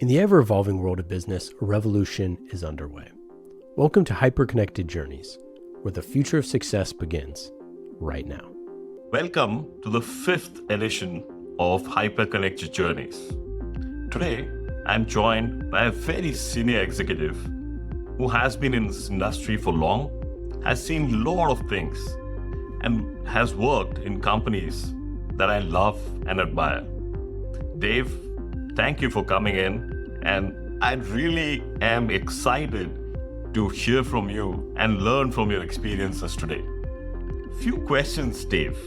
In the ever-evolving world of business, a revolution is underway. Welcome to Hyperconnected Journeys, where the future of success begins right now. Welcome to the fifth edition of Hyperconnected Journeys. Today, I'm joined by a very senior executive who has been in this industry for long, has seen a lot of things, and has worked in companies that I love and admire. Dave, thank you for coming in, and I really am excited to hear from you and learn from your experiences today. Few questions, Dave.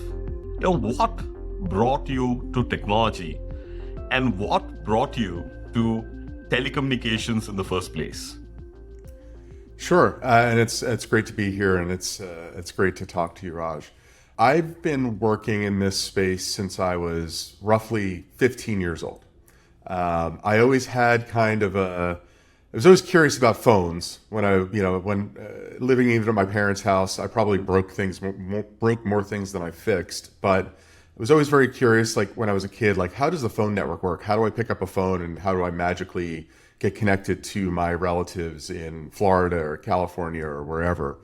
What brought you to technology, and what brought you to telecommunications in the first place? Sure, and it's great to be here, and it's great to talk to you, Raj. I've been working in this space since I was roughly 15 years old. I always had I was always curious about phones. When living even at my parents' house, I probably broke more things than I fixed. But I was always very curious, like when I was a kid, like how does the phone network work? How do I pick up a phone, and how do I magically get connected to my relatives in Florida or California or wherever?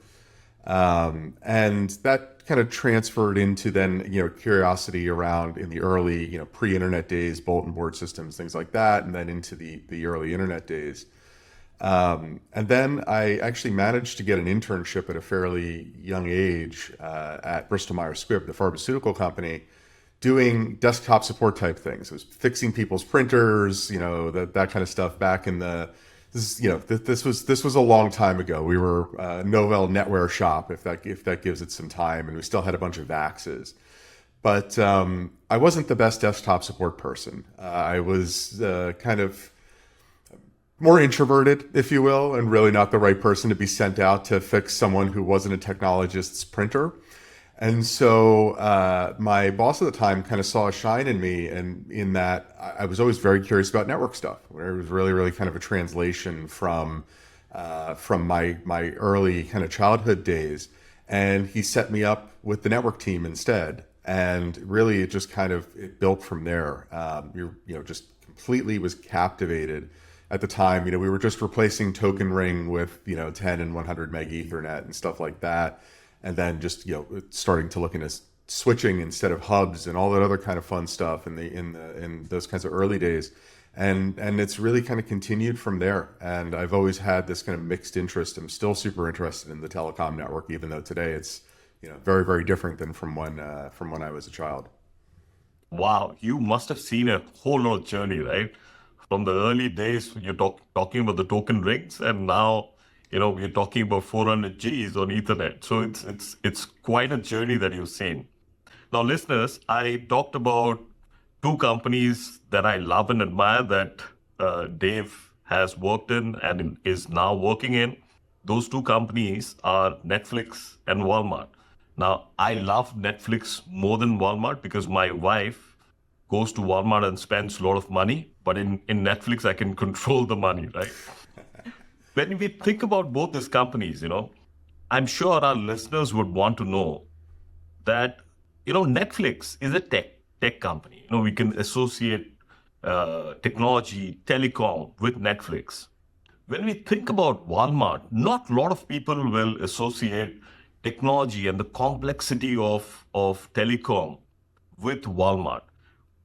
And that kind of transferred into then, curiosity around in the early, pre-internet days, bulletin board systems, things like that, and then into the early internet days. And then I actually managed to get an internship at a fairly young age at Bristol Myers Squibb, the pharmaceutical company, doing desktop support type things. It was fixing people's printers, that kind of stuff back in this was a long time ago. We were a Novell NetWare shop, if that gives it some time, and we still had a bunch of VAXs. But I wasn't the best desktop support person. I was kind of more introverted, if you will, and really not the right person to be sent out to fix someone who wasn't a technologist's printer. And so my boss at the time kind of saw a shine in me, and in that I was always very curious about network stuff, where it was really, really kind of a translation from my early kind of childhood days. And he set me up with the network team instead. And really, it just it built from there. Just completely was captivated. At the time, we were just replacing Token Ring with, 10 and 100 meg Ethernet and stuff like that. And then just, starting to look into switching instead of hubs and all that other kind of fun stuff in those kinds of early days. And it's really kind of continued from there. And I've always had this kind of mixed interest. I'm still super interested in the telecom network, even though today it's, very, very different than from when I was a child. Wow, you must have seen a whole lot of journey, right? From the early days, you're talking about the token rings, and now, we're talking about 400 Gs on Ethernet. So it's quite a journey that you've seen. Now, listeners, I talked about two companies that I love and admire that Dave has worked in and is now working in. Those two companies are Netflix and Walmart. Now, I love Netflix more than Walmart because my wife goes to Walmart and spends a lot of money, but in Netflix, I can control the money, right? When we think about both these companies, I'm sure our listeners would want to know that, Netflix is a tech company. We can associate technology, telecom with Netflix. When we think about Walmart, not a lot of people will associate technology and the complexity of telecom with Walmart.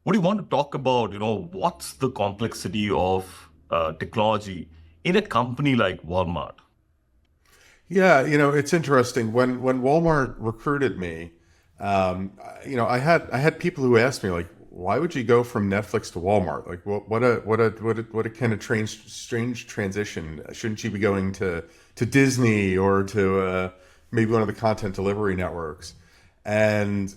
What do you want to talk about? What's the complexity of technology in a company like Walmart? Yeah, it's interesting. When Walmart recruited me, I had people who asked me, like, why would you go from Netflix to Walmart? Like, what a kind of strange transition. Shouldn't you be going to Disney or to maybe one of the content delivery networks? And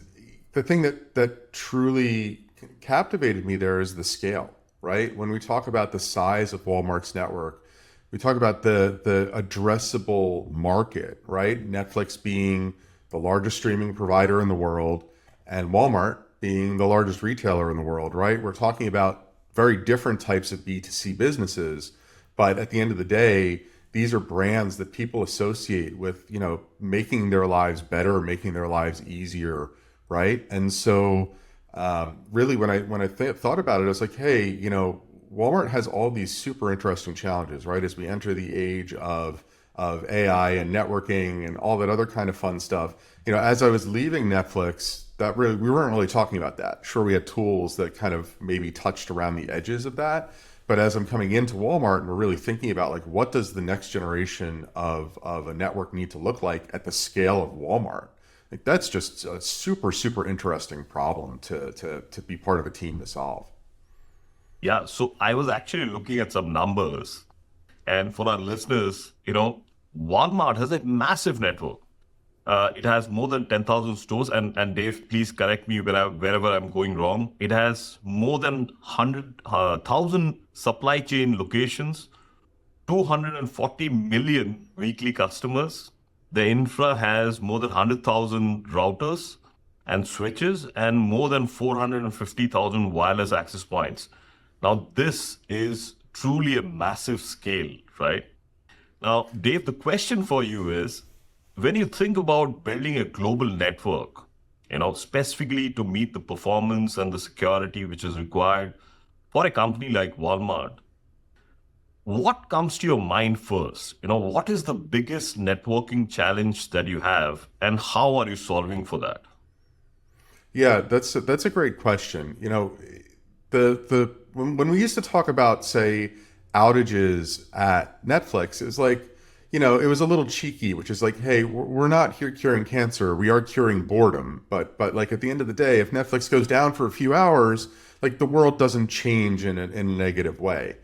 the thing that truly captivated me there is the scale, right? When we talk about the size of Walmart's network, we talk about the addressable market, right? Netflix being the largest streaming provider in the world, and Walmart being the largest retailer in the world, right? We're talking about very different types of B2C businesses, but at the end of the day, these are brands that people associate with, making their lives better, making their lives easier, right? And so really when I thought about it, I was like, hey, Walmart has all these super interesting challenges, right? As we enter the age of AI and networking and all that other kind of fun stuff. As I was leaving Netflix, we weren't really talking about that. Sure, we had tools that kind of maybe touched around the edges of that. But as I'm coming into Walmart and we're really thinking about like what does the next generation of a network need to look like at the scale of Walmart? Like that's just a super, super interesting problem to be part of a team to solve. Yeah, so I was actually looking at some numbers. And for our listeners, Walmart has a massive network. It has more than 10,000 stores. And Dave, please correct me wherever I'm going wrong. It has more than 100,000 supply chain locations, 240 million weekly customers. The infra has more than 100,000 routers and switches and more than 450,000 wireless access points. Now, this is truly a massive scale, right? Now, Dave, the question for you is, when you think about building a global network, specifically to meet the performance and the security which is required for a company like Walmart, what comes to your mind first? What is the biggest networking challenge that you have, and how are you solving for that? Yeah, that's a great question. When we used to talk about, say, outages at Netflix, it was like, it was a little cheeky, which is like, hey, we're not here curing cancer, we are curing boredom. But like at the end of the day, if Netflix goes down for a few hours, like the world doesn't change in a negative way.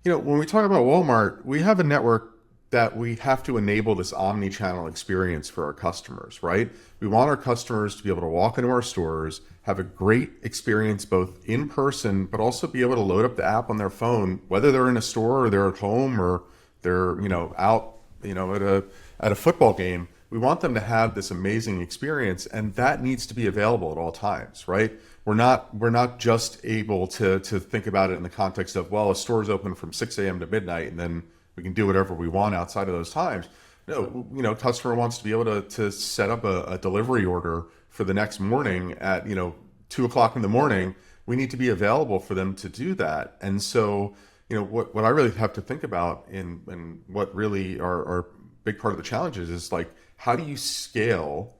When we talk about Walmart, we have a network that we have to enable this omni-channel experience for our customers, right? We want our customers to be able to walk into our stores, have a great experience both in person, but also be able to load up the app on their phone, whether they're in a store or they're at home or they're, out, at a football game. We want them to have this amazing experience, and that needs to be available at all times, right? We're not just able to think about it in the context of, well, a store's open from 6 a.m. to midnight, and then we can do whatever we want outside of those times. No, customer wants to be able to set up a delivery order for the next morning at 2 o'clock in the morning. We need to be available for them to do that. And so what I really have to think about and what really are big part of the challenges is like, how do you scale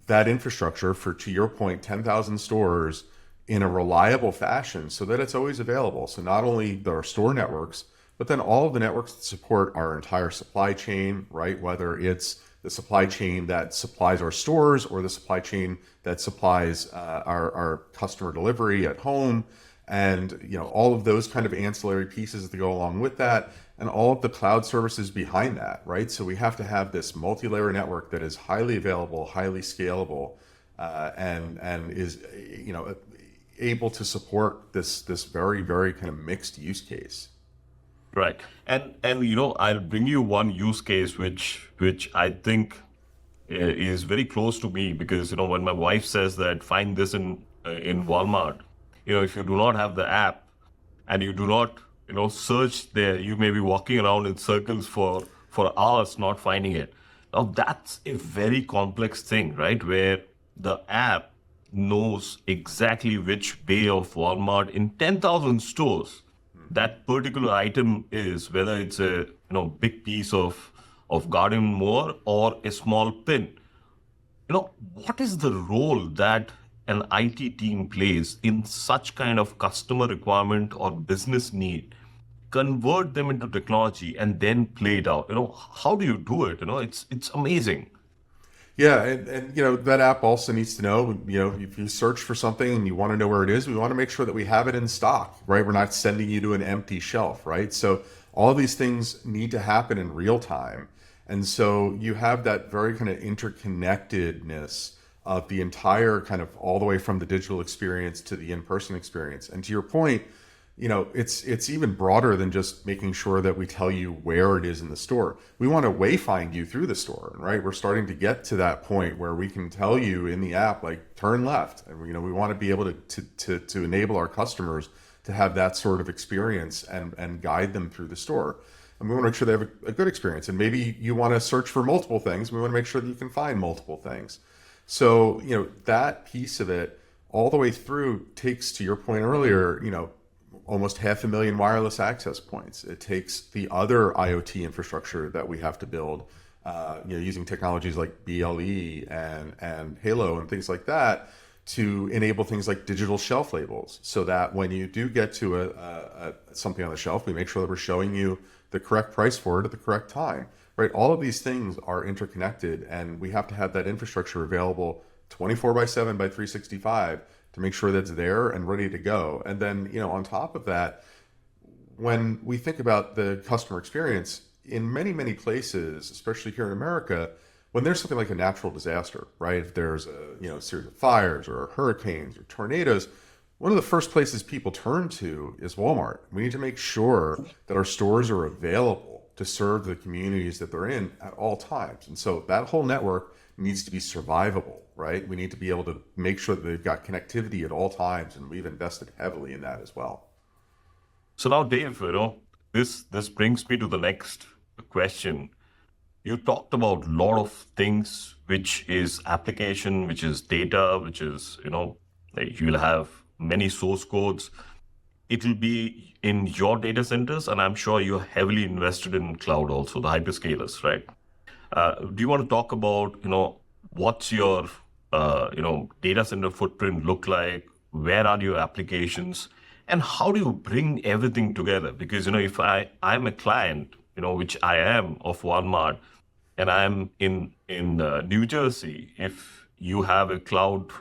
that infrastructure for, to your point, 10,000 stores in a reliable fashion so that it's always available? So not only our store networks, but then all of the networks that support our entire supply chain, right? Whether it's the supply chain that supplies our stores or the supply chain that supplies our customer delivery at home, and all of those kind of ancillary pieces that go along with that, and all of the cloud services behind that, right? So we have to have this multi-layer network that is highly available, highly scalable, and is able to support this very, very kind of mixed use case. Right. And I'll bring you one use case which I think is very close to me, because when my wife says that find this in Walmart, if you do not have the app and you do not search there, you may be walking around in circles for hours not finding it. Now that's a very complex thing, right? Where the app knows exactly which bay of Walmart in 10,000 stores that particular item is, whether it's a big piece of garden mower or a small pin. What is the role that an IT team plays in such kind of customer requirement or business need? Convert them into technology and then play it out. How do you do it? It's amazing. Yeah, and that app also needs to know, if you search for something and you want to know where it is, we want to make sure that we have it in stock, right? We're not sending you to an empty shelf, right? So all these things need to happen in real time. And so you have that very kind of interconnectedness of the entire kind of all the way from the digital experience to the in-person experience. And to your point, it's even broader than just making sure that we tell you where it is in the store. We want to wayfind you through the store, right? We're starting to get to that point where we can tell you in the app, like, turn left. And we want to be able to enable our customers to have that sort of experience and guide them through the store. And we want to make sure they have a good experience. And maybe you want to search for multiple things. We want to make sure that you can find multiple things. So, that piece of it all the way through takes, to your point earlier, almost 500,000 wireless access points. It takes the other IoT infrastructure that we have to build, using technologies like BLE and Halo and things like that to enable things like digital shelf labels, so that when you do get to something on the shelf, we make sure that we're showing you the correct price for it at the correct time, right? All of these things are interconnected, and we have to have that infrastructure available 24/7 by 365 to make sure that's there and ready to go. And then, on top of that, when we think about the customer experience, in many, many places, especially here in America, when there's something like a natural disaster, right? If there's a series of fires or hurricanes or tornadoes, one of the first places people turn to is Walmart. We need to make sure that our stores are available to serve the communities that they're in at all times. And so that whole network needs to be survivable, right? We need to be able to make sure that they've got connectivity at all times, and we've invested heavily in that as well. So now, Dave, this brings me to the next question. You talked about a lot of things, which is application, which is data, which is, like you'll have many source codes. It will be in your data centers, and I'm sure you're heavily invested in cloud also, the hyperscalers, right? Do you want to talk about, what's your, data center footprint look like? Where are your applications? And how do you bring everything together? Because, if I'm a client, which I am of Walmart, and I'm in New Jersey, if you have a cloud,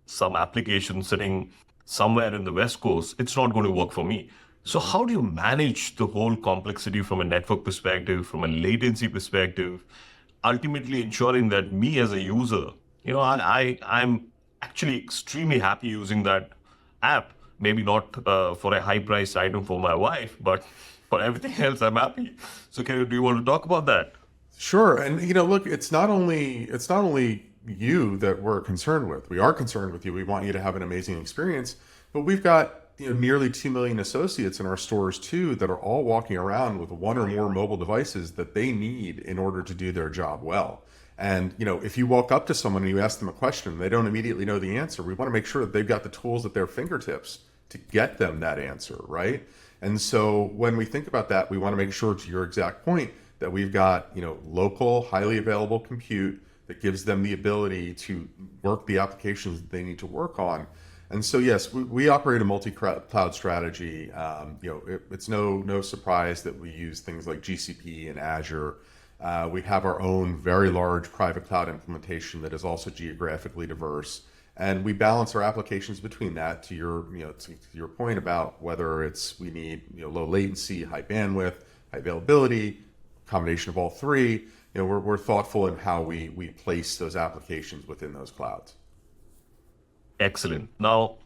some application sitting somewhere in the West Coast, it's not going to work for me. So how do you manage the whole complexity from a network perspective, from a latency perspective, ultimately ensuring that me as a user, I'm actually extremely happy using that app, maybe not for a high-priced item for my wife, but for everything else, I'm happy. So do you want to talk about that? Sure. And look, it's not only you that we're concerned with. We are concerned with you. We want you to have an amazing experience, but we've got nearly 2 million associates in our stores too that are all walking around with one or more mobile devices that they need in order to do their job well. And if you walk up to someone and you ask them a question, they don't immediately know the answer. We want to make sure that they've got the tools at their fingertips to get them that answer, right? And so when we think about that, we want to make sure, to your exact point, that we've got local, highly available compute that gives them the ability to work the applications that they need to work on. And so yes, we operate a multi-cloud strategy. It's no surprise that we use things like GCP and Azure. We have our own very large private cloud implementation that is also geographically diverse. And we balance our applications between that, to your point about whether we need low latency, high bandwidth, high availability, combination of all three. We're thoughtful in how we place those applications within those clouds. Excellent. Now,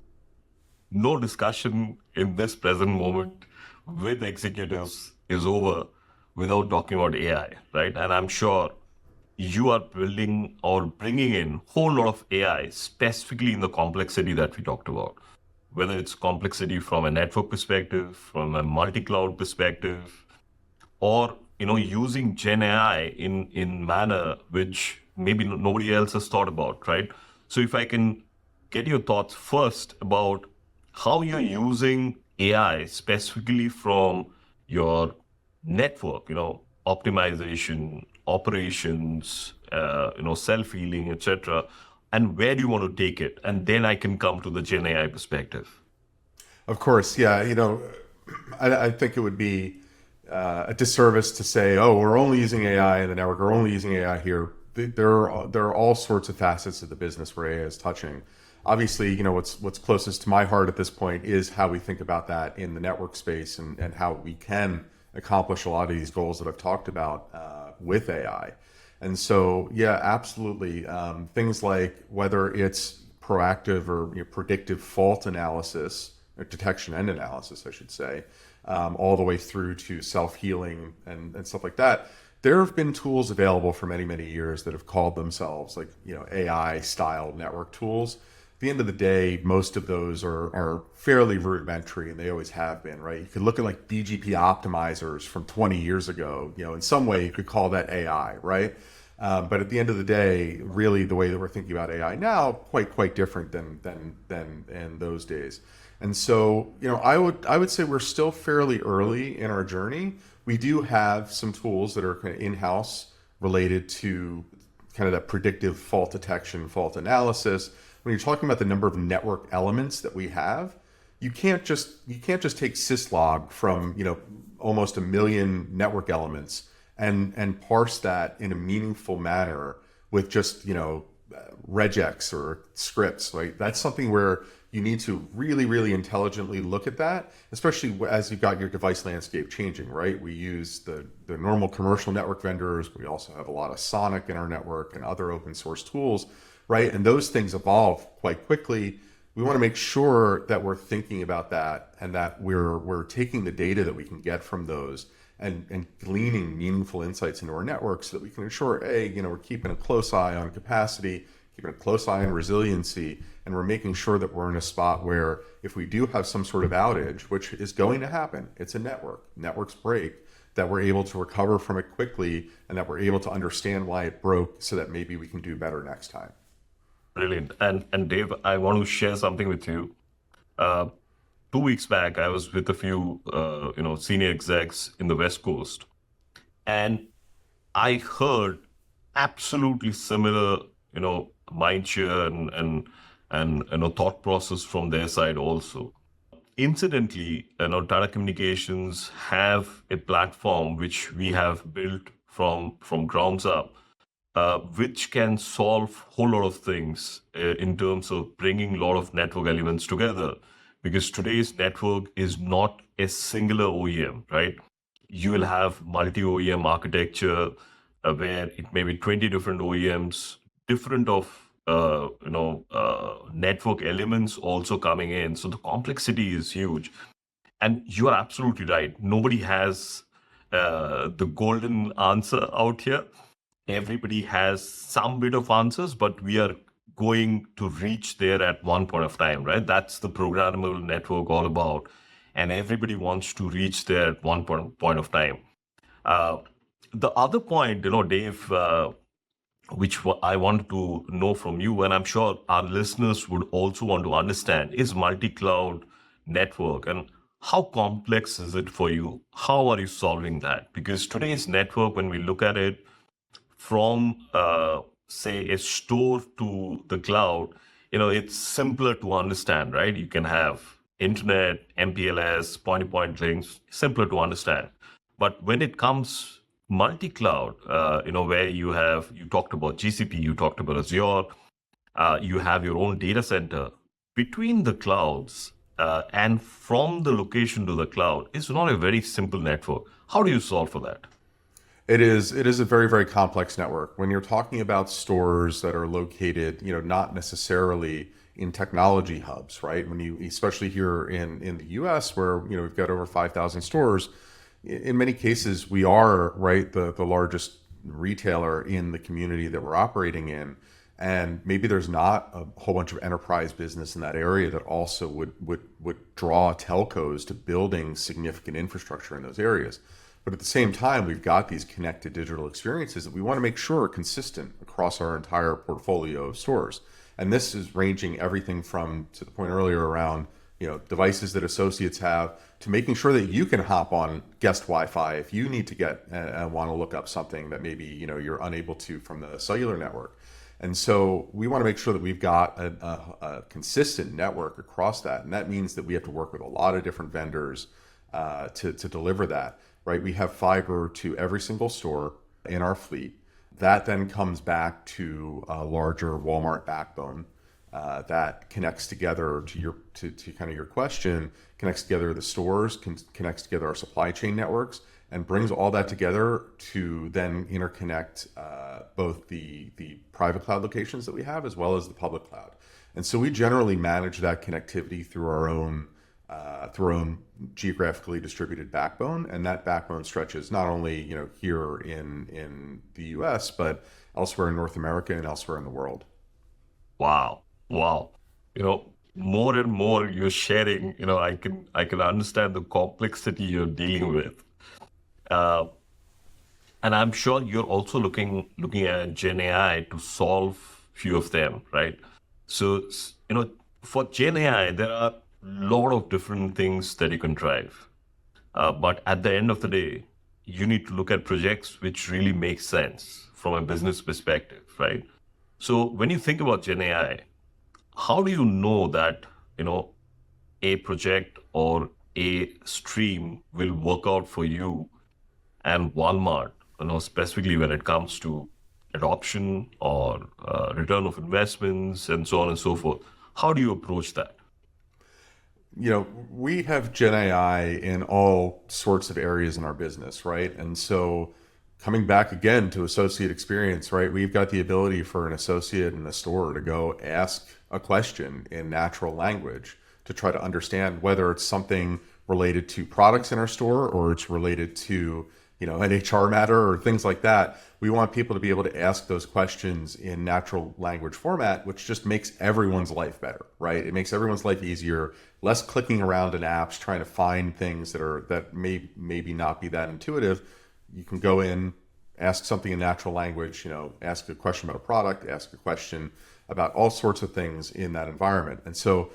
no discussion in this present moment with executives is over without talking about AI, right? And I'm sure you are building or bringing in a whole lot of AI specifically in the complexity that we talked about, whether it's complexity from a network perspective, from a multi-cloud perspective, or using GenAI in manner which maybe nobody else has thought about, right? So if I can get your thoughts first about how you're using AI specifically from your network, optimization, operations, self-healing, etc., and where do you want to take it? And then I can come to the GenAI perspective. Of course, yeah. I think it would be a disservice to say, oh, we're only using AI in the network, we're only using AI here. There are all sorts of facets of the business where AI is touching. Obviously, what's closest to my heart at this point is how we think about that in the network space and how we can accomplish a lot of these goals that I've talked about with AI. And so, yeah, absolutely. Things like whether it's proactive or predictive fault analysis, or detection and analysis, I should say, all the way through to self-healing and stuff like that. There have been tools available for many, many years that have called themselves like, AI-style network tools. At the end of the day, most of those are fairly rudimentary, and they always have been, right? You could look at like BGP optimizers from 20 years ago, in some way you could call that AI, right? But at the end of the day, really the way that we're thinking about AI now, quite different than in those days. And so, I would say we're still fairly early in our journey. We do have some tools that are kind of in-house related to kind of that predictive fault detection, fault analysis. When you're talking about the number of network elements that we have, you can't just take syslog from, almost a million network elements and parse that in a meaningful manner with just, regex or scripts, right? That's something where you need to really, really intelligently look at that, especially as you've got your device landscape changing, right? We use the normal commercial network vendors. We also have a lot of Sonic in our network and other open source tools, right? And those things evolve quite quickly. We want to make sure that we're thinking about that and that we're taking the data that we can get from those and gleaning meaningful insights into our network so that we can ensure, we're keeping a close eye on capacity, keeping a close eye on resiliency, and we're making sure that we're in a spot where if we do have some sort of outage, which is going to happen, it's a networks break, that we're able to recover from it quickly and that we're able to understand why it broke so that maybe we can do better next time. Brilliant. And Dave, I want to share something with you. 2 weeks back, I was with a few, senior execs in the West Coast, and I heard absolutely similar, mind share and thought process from their side also. Incidentally, Tata Communications have a platform which we have built from grounds up, which can solve a whole lot of things in terms of bringing a lot of network elements together. Because today's network is not a singular OEM, right? You will have multi-OEM architecture where it may be 20 different OEMs, different of network elements also coming in. So the complexity is huge. And you are absolutely right. Nobody has the golden answer out here. Everybody has some bit of answers, but we are going to reach there at one point of time, right? That's the programmable network all about. And everybody wants to reach there at one point of time. The other point, Dave, which I want to know from you, and I'm sure our listeners would also want to understand, is multi-cloud network and how complex is it for you? How are you solving that? Because today's network, when we look at it from, say, a store to the cloud, it's simpler to understand, right? You can have internet, MPLS, point-to-point links, simpler to understand. But when it comes multi-cloud, where you talked about GCP, you talked about Azure, you have your own data center between the clouds, and from the location to the cloud, it's not a very simple network. How do you solve for that? It is a very, very complex network. When you're talking about stores that are located, not necessarily in technology hubs, right? When you, especially here in the US where, we've got over 5,000 stores, in many cases we are, right, the largest retailer in the community that we're operating in. And maybe there's not a whole bunch of enterprise business in that area that also would draw telcos to building significant infrastructure in those areas. But at the same time, we've got these connected digital experiences that we want to make sure are consistent across our entire portfolio of stores. And this is ranging everything from, to the point earlier around, devices that associates have, to making sure that you can hop on guest Wi-Fi if you need to get and want to look up something that maybe, you're unable to from the cellular network. And so we want to make sure that we've got a consistent network across that. And that means that we have to work with a lot of different vendors to deliver that. Right, we have fiber to every single store in our fleet. That then comes back to a larger Walmart backbone that connects together to kind of your question, connects together the stores, connects together our supply chain networks, and brings all that together to then interconnect both the private cloud locations that we have as well as the public cloud. And so we generally manage that connectivity through our own geographically distributed backbone, and that backbone stretches not only here in the U.S. but elsewhere in North America and elsewhere in the world. Wow. More and more you're sharing, I can understand the complexity you're dealing with. And I'm sure you're also looking at GenAI to solve few of them, right? So, for GenAI, there are lot of different things that you can drive. But at the end of the day, you need to look at projects which really make sense from a business perspective, right? So when you think about Gen AI, how do you know that, you know, a project or a stream will work out for you and Walmart, specifically when it comes to adoption or return of investments and so on and so forth? How do you approach that? We have Gen AI in all sorts of areas in our business, right? And so coming back again to associate experience, right? We've got the ability for an associate in a store to go ask a question in natural language to try to understand whether it's something related to products in our store or it's related to, an HR matter or things like that. We want people to be able to ask those questions in natural language format, which just makes everyone's life better, right? It makes everyone's life easier, less clicking around in apps trying to find things that maybe not be that intuitive. You can go in, ask something in natural language, ask a question about a product, ask a question about all sorts of things in that environment. And so,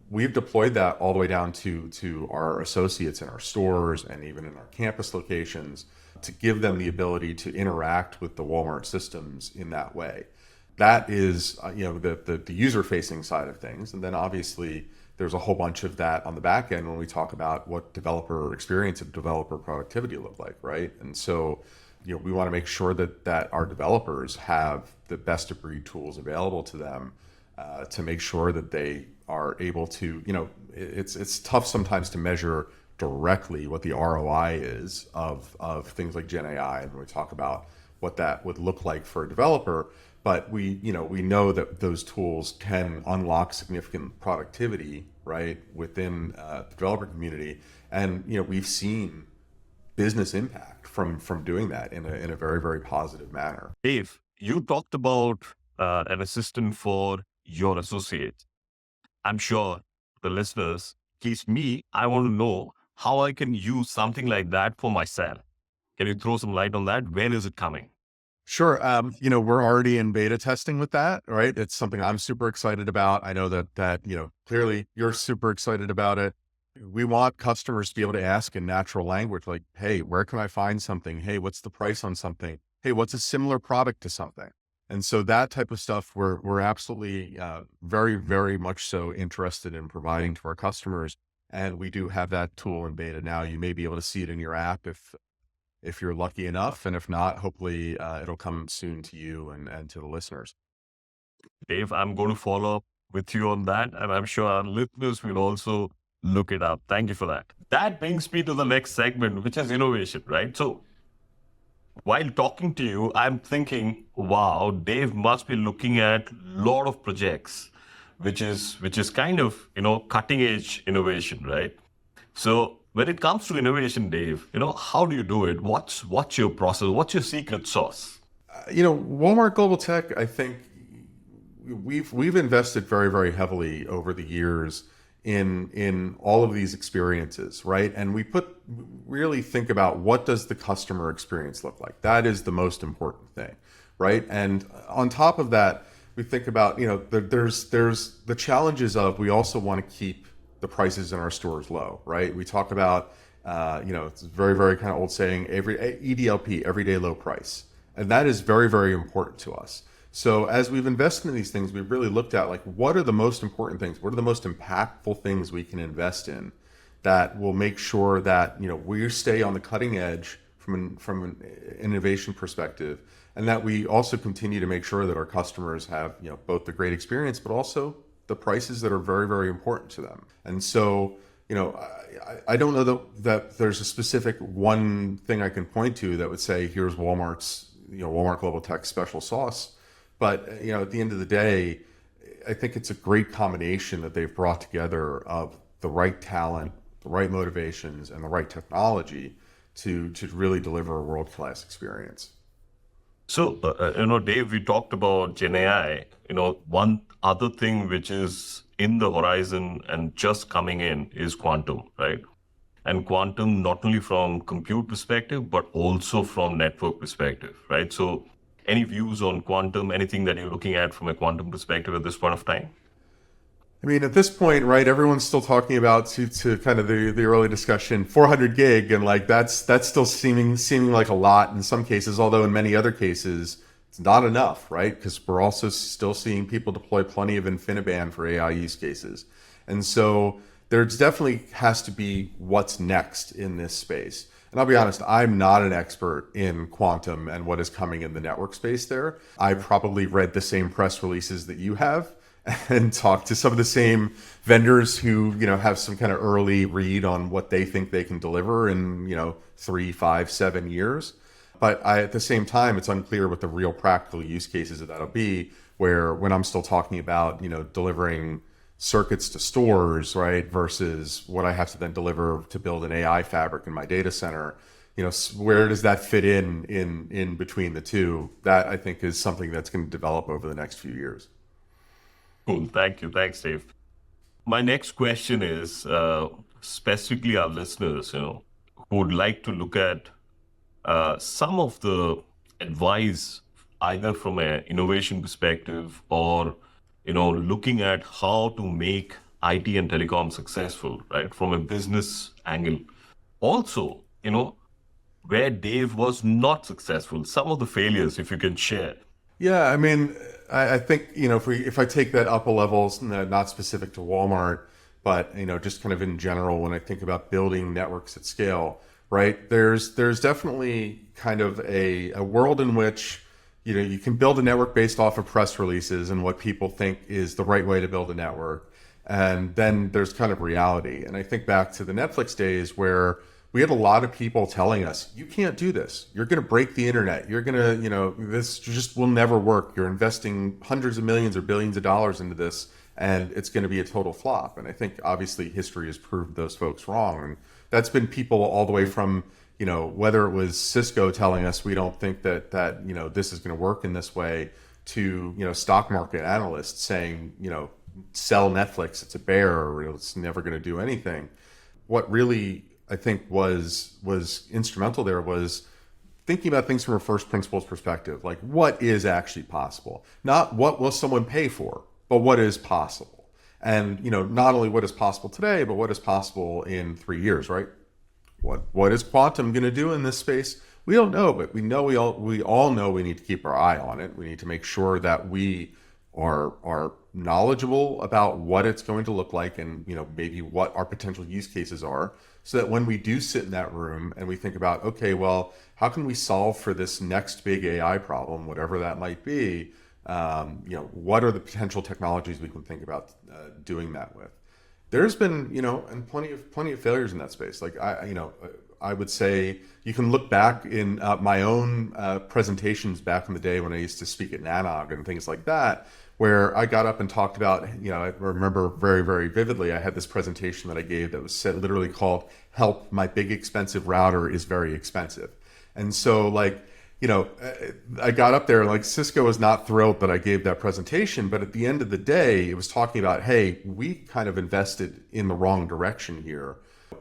we've deployed that all the way down to our associates in our stores and even in our campus locations to give them the ability to interact with the Walmart systems in that way. That is, the user facing side of things. And then obviously there's a whole bunch of that on the back end when we talk about what developer experience and developer productivity look like, right? And so, we want to make sure that our developers have the best of breed tools available to them to make sure that they are able to, it's tough sometimes to measure directly what the ROI is of things like Gen AI, and when we talk about what that would look like for a developer. But we know that those tools can unlock significant productivity, right, within the developer community, and we've seen business impact from doing that in a very, very positive manner. Dave, you talked about an assistant for your associate. I'm sure the listeners, at least me, I want to know how I can use something like that for myself. Can you throw some light on that? When is it coming? Sure. We're already in beta testing with that, right? It's something I'm super excited about. I know that clearly you're super excited about it. We want customers to be able to ask in natural language, like, hey, where can I find something? Hey, what's the price on something? Hey, what's a similar product to something? And so that type of stuff, we're absolutely very, very much so interested in providing to our customers. And we do have that tool in beta now. You may be able to see it in your app if you're lucky enough. And if not, hopefully it'll come soon to you and to the listeners. Dave, I'm going to follow up with you on that. And I'm sure our listeners will also look it up. Thank you for that. That brings me to the next segment, which is innovation, right? So while talking to you, I'm thinking, wow, Dave must be looking at a lot of projects, which is kind of, cutting edge innovation, right? So when it comes to innovation, Dave, how do you do it? What's your process? What's your secret sauce? Walmart Global Tech, I think we've invested very, very heavily over the years in all of these experiences, right? And we really think about what does the customer experience look like? That is the most important thing, right? And on top of that, we think about, there's the challenges of, we also want to keep the prices in our stores low, right? We talk about, it's a very, very kind of old saying, EDLP, everyday low price. And that is very, very important to us. So as we've invested in these things, we've really looked at, like, what are the most important things? What are the most impactful things we can invest in that will make sure that, we stay on the cutting edge from an innovation perspective, and that we also continue to make sure that our customers have, both the great experience, but also the prices that are very, very important to them. And so, I don't know that there's a specific one thing I can point to that would say, here's Walmart's, Walmart Global Tech special sauce. But, at the end of the day, I think it's a great combination that they've brought together of the right talent, the right motivations, and the right technology to really deliver a world-class experience. So, Dave, we talked about Gen AI. One other thing which is in the horizon and just coming in is quantum, right? And quantum, not only from compute perspective, but also from network perspective, right? So any views on quantum, anything that you're looking at from a quantum perspective at this point of time? I mean, at this point, right, everyone's still talking about to kind of the early discussion, 400 gig, and like that's still seeming like a lot in some cases, although in many other cases it's not enough, right? Because we're also still seeing people deploy plenty of InfiniBand for AI use cases, and so there's definitely has to be what's next in this space. And I'll be honest, I'm not an expert in quantum and what is coming in the network space there. I probably read the same press releases that you have and talk to some of the same vendors who, have some kind of early read on what they think they can deliver in, 3, 5, 7 years. But at the same time, it's unclear what the real practical use cases of that'll be, where when I'm still talking about, delivering circuits to stores, right, versus what I have to then deliver to build an AI fabric in my data center, where does that fit in between the two? That I think is something that's going to develop over the next few years. Cool. Thank you. Thanks, Dave. My next question is specifically our listeners, who would like to look at some of the advice, either from an innovation perspective or, looking at how to make IT and telecom successful, right, from a business angle. Also, where Dave was not successful, some of the failures, if you can share. Yeah, I mean, I think, if I take that up a level, not specific to Walmart, but, just kind of in general, when I think about building networks at scale, right, there's definitely kind of a world in which, you can build a network based off of press releases and what people think is the right way to build a network. And then there's kind of reality. And I think back to the Netflix days where we had a lot of people telling us, you can't do this. You're going to break the internet. You're going to, this just will never work. You're investing hundreds of millions or billions of dollars into this, and it's going to be a total flop. And I think obviously history has proved those folks wrong. And that's been people all the way from, whether it was Cisco telling us we don't think that this is going to work in this way, to, stock market analysts saying, sell Netflix, it's a bear, or it's never going to do anything. What really I think was instrumental there was thinking about things from a first principles perspective, like what is actually possible, not what will someone pay for, but what is possible. And, not only what is possible today, but what is possible in 3 years, right? What is quantum going to do in this space? We don't know, but we all know we need to keep our eye on it. We need to make sure that we are knowledgeable about what it's going to look like, and maybe what our potential use cases are, so that when we do sit in that room and we think about, okay, well, how can we solve for this next big AI problem, whatever that might be, what are the potential technologies we can think about doing that with? There's been, and plenty of failures in that space. Like I would say you can look back in my own presentations back in the day when I used to speak at NANOG and things like that, where I got up and talked about, I remember very, very vividly, I had this presentation that I gave that was literally called, "Help, my big expensive router is very expensive." And so I got up there, like Cisco was not thrilled that I gave that presentation, but at the end of the day, it was talking about, hey, we kind of invested in the wrong direction here.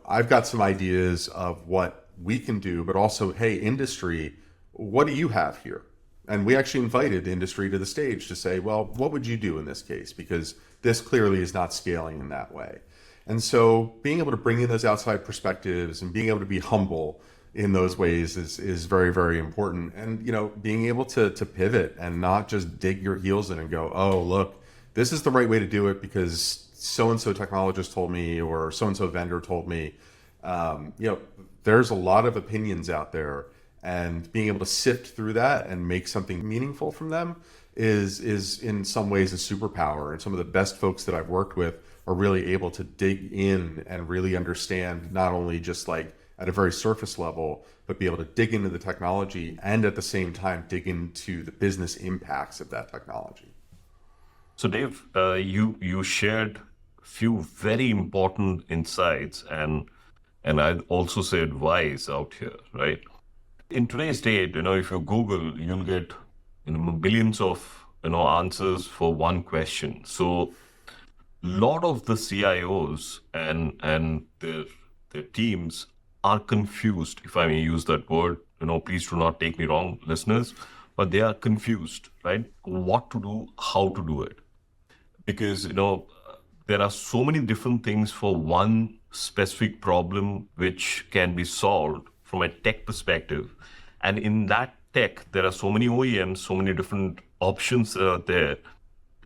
I've got some ideas of what we can do, but also, hey, industry, what do you have here? And we actually invited industry to the stage to say, well, what would you do in this case? Because this clearly is not scaling in that way. And so being able to bring in those outside perspectives and being able to be humble in those ways is very, very important. And, being able to pivot and not just dig your heels in and go, oh, look, this is the right way to do it because so-and-so technologist told me, or so-and-so vendor told me. There's a lot of opinions out there, and being able to sift through that and make something meaningful from them is in some ways a superpower. And some of the best folks that I've worked with are really able to dig in and really understand, not only just like at a very surface level, but be able to dig into the technology and at the same time dig into the business impacts of that technology. So Dave, you shared a few very important insights, and I'd also say advice out here, right? In today's date, if you Google, you'll get billions of answers for one question. So a lot of the CIOs and their teams are confused, if I may use that word. Please do not take me wrong, listeners, but they are confused, right? What to do, how to do it. Because, there are so many different things for one specific problem which can be solved from a tech perspective. And in that tech, there are so many OEMs, so many different options that are there.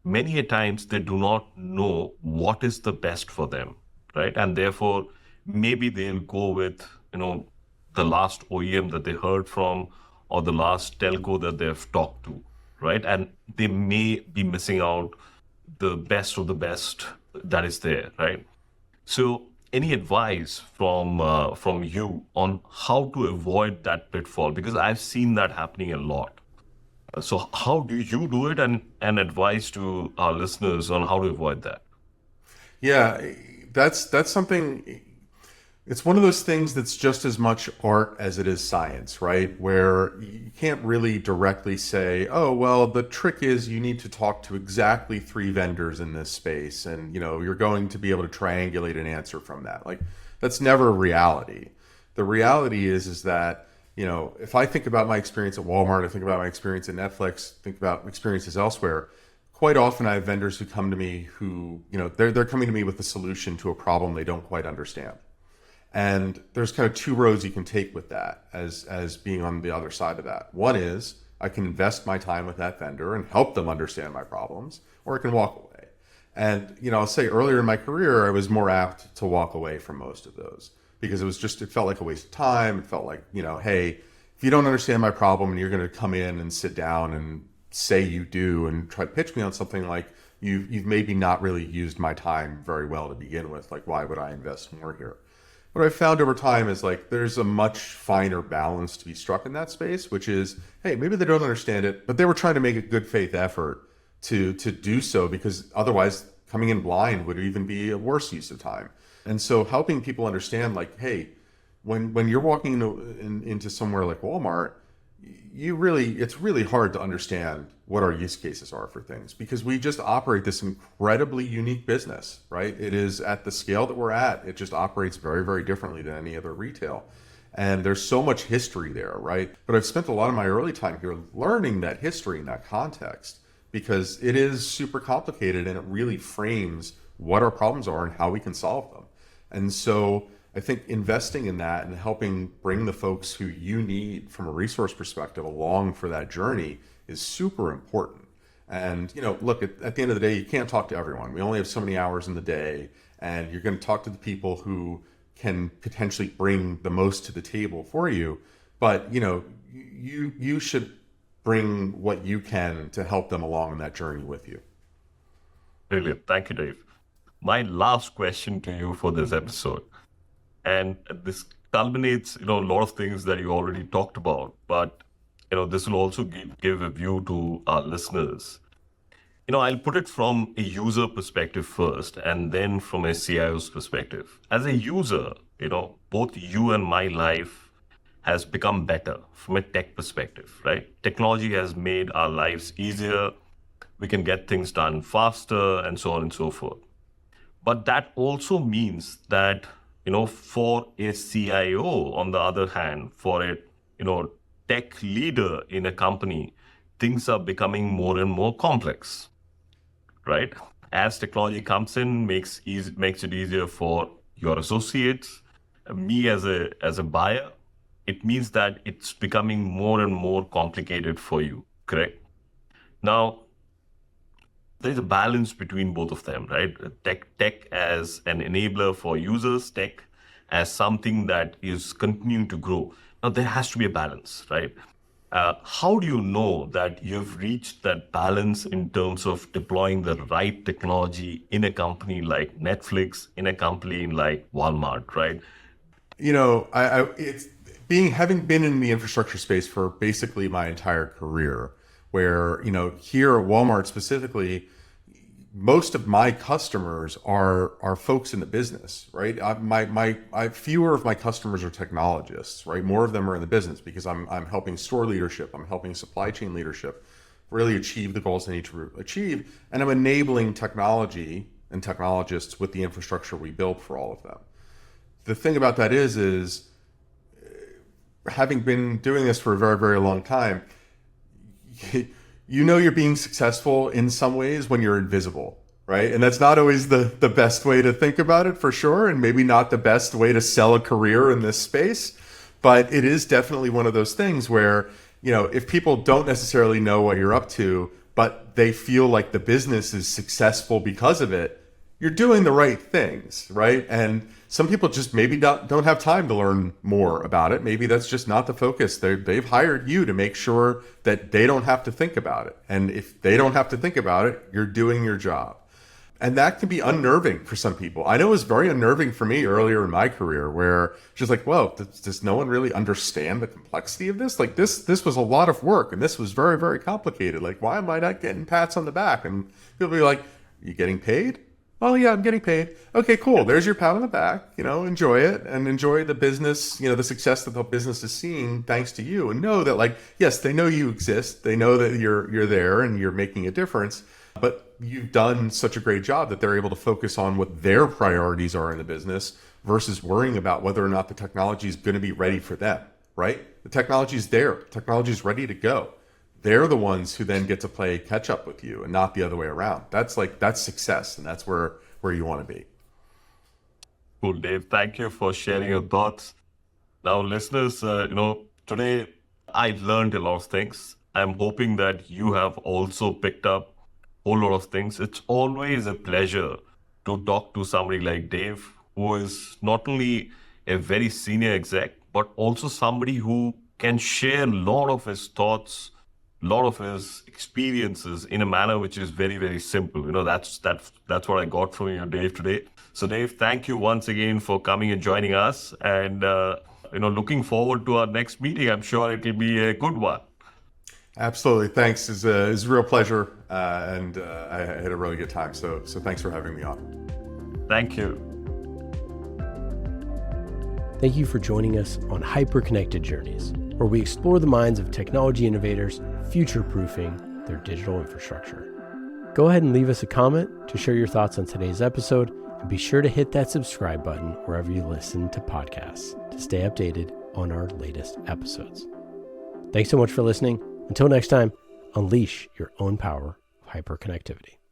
Many a times they do not know what is the best for them, right? And therefore, maybe they'll go with, the last OEM that they heard from or the last telco that they've talked to, right? And they may be missing out the best of the best that is there, right? So, any advice from you on how to avoid that pitfall? Because I've seen that happening a lot. So, how do you do it, and advice to our listeners on how to avoid that? Yeah, that's something. It's one of those things that's just as much art as it is science, right? Where you can't really directly say, oh, well, the trick is you need to talk to exactly 3 vendors in this space, and you're going to be able to triangulate an answer from that. Like, that's never reality. The reality is that, if I think about my experience at Walmart, I think about my experience at Netflix, think about experiences elsewhere, quite often I have vendors who come to me who, they're coming to me with a solution to a problem they don't quite understand. And there's kind of 2 roads you can take with that as being on the other side of that. One is I can invest my time with that vendor and help them understand my problems, or I can walk away. And, I'll say earlier in my career, I was more apt to walk away from most of those because it felt like a waste of time. It felt like, hey, if you don't understand my problem and you're going to come in and sit down and say you do and try to pitch me on something, like you've maybe not really used my time very well to begin with. Like, why would I invest more here? What I've found over time is like there's a much finer balance to be struck in that space, which is, hey, maybe they don't understand it, but they were trying to make a good faith effort to do so, because otherwise coming in blind would even be a worse use of time. And so helping people understand, like, hey, when you're walking into somewhere like Walmart, it's really hard to understand what our use cases are for things, because we just operate this incredibly unique business, right? It is at the scale that we're at, it just operates very, very differently than any other retail. And there's so much history there, right? But I've spent a lot of my early time here learning that history and that context, because it is super complicated and it really frames what our problems are and how we can solve them. And so I think investing in that and helping bring the folks who you need from a resource perspective along for that journey is super important. And, look, at the end of the day, you can't talk to everyone. We only have so many hours in the day, and you're going to talk to the people who can potentially bring the most to the table for you. But, you should bring what you can to help them along in that journey with you. Brilliant. Thank you, Dave. My last question to you for this episode. And this culminates, a lot of things that you already talked about, but, this will also give a view to our listeners. I'll put it from a user perspective first, and then from a CIO's perspective. As a user, both you and my life has become better from a tech perspective, right? Technology has made our lives easier. We can get things done faster and so on and so forth. But that also means that, for a CIO, on the other hand, for a, tech leader in a company, things are becoming more and more complex, right? As technology comes in, makes it easier for your associates, me as a buyer. It means that it's becoming more and more complicated for you, correct? Now, there's a balance between both of them, right? Tech as an enabler for users, tech as something that is continuing to grow. Now, there has to be a balance, right? How do you know that you've reached that balance in terms of deploying the right technology in a company like Netflix, in a company like Walmart, right? Having been in the infrastructure space for basically my entire career, where, here at Walmart specifically, most of my customers are folks in the business, right? Fewer of my customers are technologists, right? More of them are in the business, because I'm helping store leadership, I'm helping supply chain leadership really achieve the goals they need to achieve, and I'm enabling technology and technologists with the infrastructure we build for all of them. The thing about that is having been doing this for a very, very long time, you're being successful in some ways when you're invisible, right? And that's not always the best way to think about it, for sure, and maybe not the best way to sell a career in this space. But it is definitely one of those things where, if people don't necessarily know what you're up to, but they feel like the business is successful because of it, you're doing the right things, right? And some people just maybe don't have time to learn more about it. Maybe that's just not the focus. They've hired you to make sure that they don't have to think about it. And if they don't have to think about it, you're doing your job. And that can be unnerving for some people. I know it was very unnerving for me earlier in my career, where just like, whoa, does no one really understand the complexity of this? Like this was a lot of work, and this was very, very complicated. Like, why am I not getting pats on the back? And people be like, you getting paid? Oh yeah, I'm getting paid. Okay, cool. There's your pat on the back. Enjoy it and enjoy the business, the success that the business is seeing thanks to you. And know that, like, yes, they know you exist. They know that you're there and you're making a difference. But you've done such a great job that they're able to focus on what their priorities are in the business versus worrying about whether or not the technology is going to be ready for them, right? The technology is there. Technology is ready to go. They're the ones who then get to play catch up with you and not the other way around. That's success. And that's where you want to be. Cool, Dave. Thank you for sharing your thoughts. Now, listeners, today I learned a lot of things. I'm hoping that you have also picked up a whole lot of things. It's always a pleasure to talk to somebody like Dave, who is not only a very senior exec, but also somebody who can share a lot of his thoughts, a lot of his experiences in a manner which is very, very simple. That's what I got from you, Dave, today. So, Dave, thank you once again for coming and joining us. And, looking forward to our next meeting. I'm sure it will be a good one. Absolutely. Thanks. It's a real pleasure. And I had a really good time. So thanks for having me on. Thank you. Thank you for joining us on Hyperconnected Journeys, where we explore the minds of technology innovators future-proofing their digital infrastructure. Go ahead and leave us a comment to share your thoughts on today's episode, and be sure to hit that subscribe button wherever you listen to podcasts to stay updated on our latest episodes. Thanks so much for listening. Until next time, unleash your own power of hyperconnectivity.